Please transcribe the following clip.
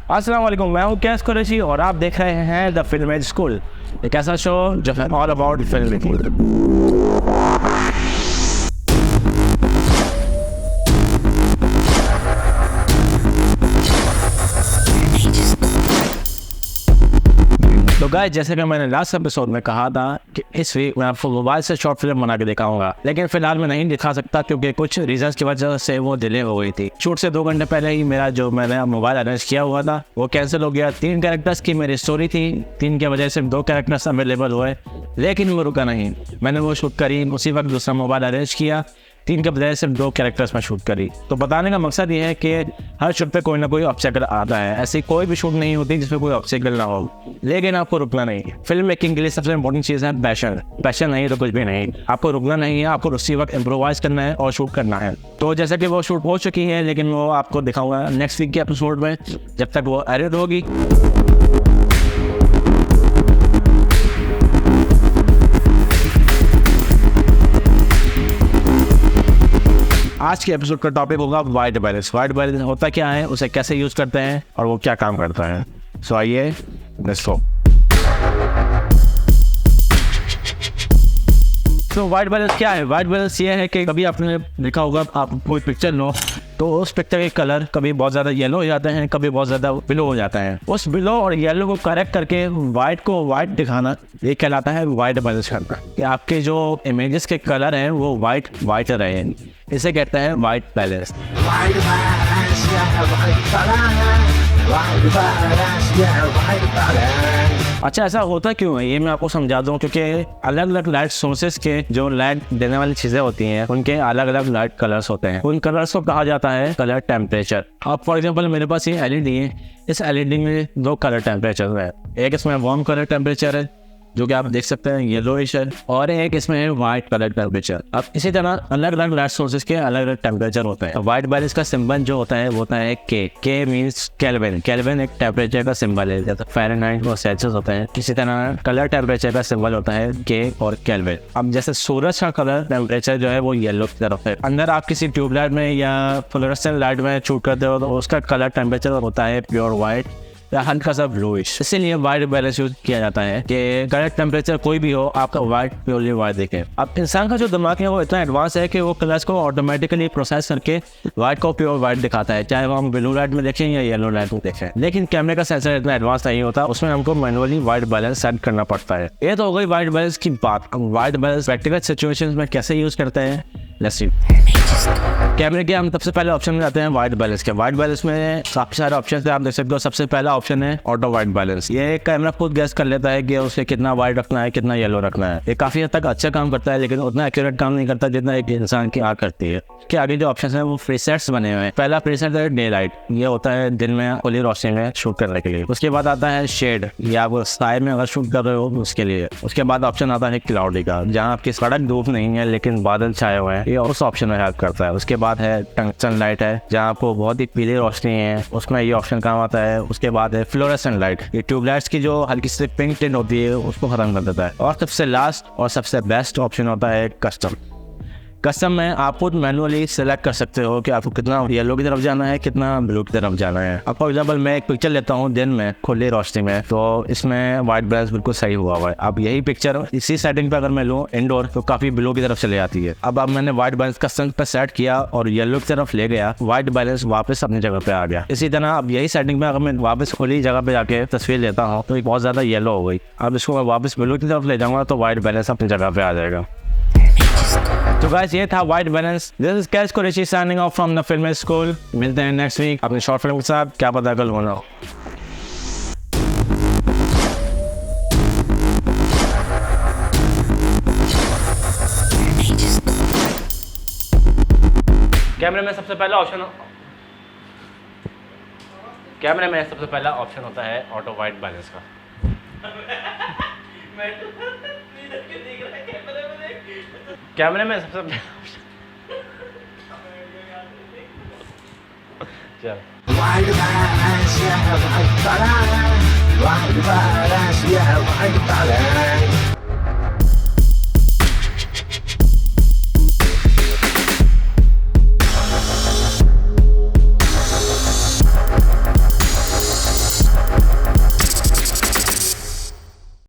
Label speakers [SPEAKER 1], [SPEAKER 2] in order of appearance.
[SPEAKER 1] अस्सलाम वालेकुम, मैं हूँ कैस कुरैशी और आप देख रहे हैं द फिल्म एज स्कूल, एक ऐसा शो जो है ऑल अबाउट फिल्म मेकिंग। तो गाइस, जैसे कि मैंने लास्ट एपिसोड में कहा था कि इस वीक मैं आपको मोबाइल से शॉर्ट फिल्म बना के दिखाऊंगा, लेकिन फिलहाल मैं नहीं दिखा सकता क्योंकि कुछ रीजंस की वजह से वो डिले हो गई थी। शूट से 2 घंटे पहले ही मैंने मोबाइल अरेंज किया हुआ था वो कैंसिल हो गया। 3 कैरेक्टर्स की मेरी स्टोरी थी, 3 की वजह से 2 कैरेक्टर्स अवेलेबल हुए, लेकिन वो रुका नहीं। मैंने वो शूट करी, उसी वक्त दूसरा मोबाइल अरेंज किया, 3 के बजाय सिर्फ 2 कैरेक्टर्स में शूट करी। तो बताने का मकसद ये है कि हर शूट पे कोई ना कोई ऑब्स्टेकल आता है। ऐसी कोई भी शूट नहीं होती जिसमें कोई ऑब्स्टेकल ना हो, लेकिन आपको रुकना नहीं। फिल्म मेकिंग के लिए सबसे इंपॉर्टेंट चीज़ है पैशन नहीं तो कुछ भी नहीं। आपको रुकना नहीं है, आपको उसी वक्त इम्प्रोवाइज करना है और शूट करना है। तो जैसा कि वो शूट हो चुकी है, लेकिन वो आपको दिखाऊंगा नेक्स्ट वीक के एपिसोड में जब तक वो एडिट होगी। आज के एपिसोड का टॉपिक होगा वाइट बैलेंस। वाइट बैलेंस होता क्या है, उसे कैसे यूज करते हैं और वो क्या काम करता है। सो आइए लेट्स गो। तो वाइट बैलेंस क्या है? वाइट बैलेंस ये है कि कभी आपने देखा होगा, आप कोई पिक्चर लो तो उस पिक्चर के कलर कभी बहुत ज़्यादा येलो हो जाते हैं, कभी बहुत ज़्यादा ब्लू हो जाता है। उस ब्लू और येलो को करेक्ट करके वाइट को वाइट दिखाना, ये कहलाता है वाइट बैलेंस करना। कि आपके जो इमेजेस के कलर हैं वो वाइट रहे, इसे कहते हैं वाइट बैलेंस। अच्छा, ऐसा होता क्यों है ये मैं आपको समझा दूं। क्योंकि अलग अलग लाइट सोर्सेस के जो लाइट देने वाली चीजें होती हैं उनके अलग अलग लाइट कलर्स होते हैं। उन कलर्स को कहा जाता है कलर टेम्परेचर। अब फॉर एग्जांपल मेरे पास ये एलईडी है, इस एलईडी में 2 कलर टेम्परेचर है। एक इसमें वार्म कलर टेम्परेचर है जो कि आप देख सकते हैं येलोइश है, और एक इसमें है व्हाइट कलर टेम्परेचर। अब इसी तरह अलग अलग लाइट सोर्सेज के अलग अलग टेम्परेचर होते हैं। व्हाइट बैलेंस का सिंबल जो होता है वो होता है के मींस केल्विन। केल्विन एक टेम्परेचर का सिंबल है, जैसे फ़ारेनहाइट और सेल्सियस होता है। इसी तरह कलर टेम्परेचर का सिंबल होता है के और केल्विन। अब जैसे सूरज का कलर टेम्परेचर जो है वो येलो की तरफ है। अंदर आप किसी ट्यूबलाइट में या फ्लोरेसेंट लाइट में शूट करते हो तो उसका कलर टेम्परेचर होता है प्योर व्हाइट या हल्का सा ब्लूइश। इसीलिए वाइट बैलेंस यूज किया जाता है कि करेक्ट टेम्परेचर कोई भी हो, आपका वाइट प्योरली वाइट दिखे। अब इंसान का जो दिमाग है वो इतना एडवांस है कि वो कलर्स को ऑटोमेटिकली प्रोसेस करके वाइट को प्योर वाइट दिखाता है, चाहे वो हम ब्लू लाइट में देखें या येलो लाइट में देखें। लेकिन कैमरे का सेंसर इतना एडवांस नहीं होता, उसमें हमको मैनुअली वाइट बैलेंस सेट करना पड़ता है। ये तो हो गई वाइट बैलेंस की बात। वाइट बैलेंस प्रैक्टिकल सिचुएशंस में कैसे यूज करते हैं, लेट्स सी। कैमरे के हम सबसे पहले ऑप्शन में आते हैं वाइट बैलेंस के। वाइट बैलेंस में काफी सारे ऑप्शन है, आप देख सकते हो। सबसे पहला ऑप्शन है ऑटो वाइट बैलेंस। ये कैमरा खुद गैस कर लेता है कि उसे कितना वाइट रखना है, कितना येलो रखना है। ये काफी हद तक अच्छा काम करता है, लेकिन उतना एक्यूरेट काम नहीं करता जितना एक इंसान की आंख करती है। के आगे जो ऑप्शन है वो प्रीसेट्स बने हुए हैं। पहला प्रीसेट है डे लाइट, ये होता है दिन में खुली रोशनी में शूट करने के लिए। उसके बाद आता है शेड, या आप स्काई में अगर शूट कर रहे हो उसके लिए। उसके बाद ऑप्शन आता है क्लाउडी का, जहाँ आपकी कड़क धूप नहीं है लेकिन बादल छाए हुए हैं, ये उस ऑप्शन में हेल्प करता है। उसके बाद है टंगस्टन लाइट है, जहाँ आपको बहुत ही पीली रोशनी है, उसमें ये ऑप्शन काम आता है। उसके बाद है फ्लोरेसेंट लाइट, ये ट्यूबलाइट्स की जो हल्की सी पिंक टिंट होती है उसको खत्म कर देता है। और सबसे लास्ट और सबसे बेस्ट ऑप्शन होता है कस्टम। कस्टम में आप खुद मैनुअली सेलेक्ट कर सकते हो कि आपको कितना येलो की तरफ जाना है, कितना ब्लू की तरफ जाना है। अब फॉर एग्जांपल मैं एक पिक्चर लेता हूँ दिन में खुली रोशनी में, तो इसमें वाइट बैलेंस बिल्कुल सही हुआ है। अब यही पिक्चर इसी सेटिंग पे अगर मैं लूँ इंडोर, तो काफी ब्लू की तरफ चले जाती है। अब मैंने वाइट बैलेंस कस्टम पे सेट किया और येलो की तरफ ले गया, वाइट बैलेंस वापस अपनी जगह पे आ गया। इसी तरह अब यही सेटिंग में अगर मैं वापस खुली जगह पे जाके तस्वीर लेता हूँ तो बहुत ज्यादा येलो हो गई। अब इसको मैं वापस ब्लू की तरफ ले जाऊंगा तो वाइट बैलेंस अपनी जगह पे आ जाएगा। तो गाइस, ये था white balance. This is Qais Qureshi signing off from the film school. मिलते हैं नेक्स्ट वीक अपनी शॉर्ट फिल्म के साथ, क्या पता कल होना हो। कैमरे में सबसे पहला ऑप्शन होता है ऑटो वाइट बैलेंस का। कैमरे में सबसे चल white balance, white balance, white balance, white balance.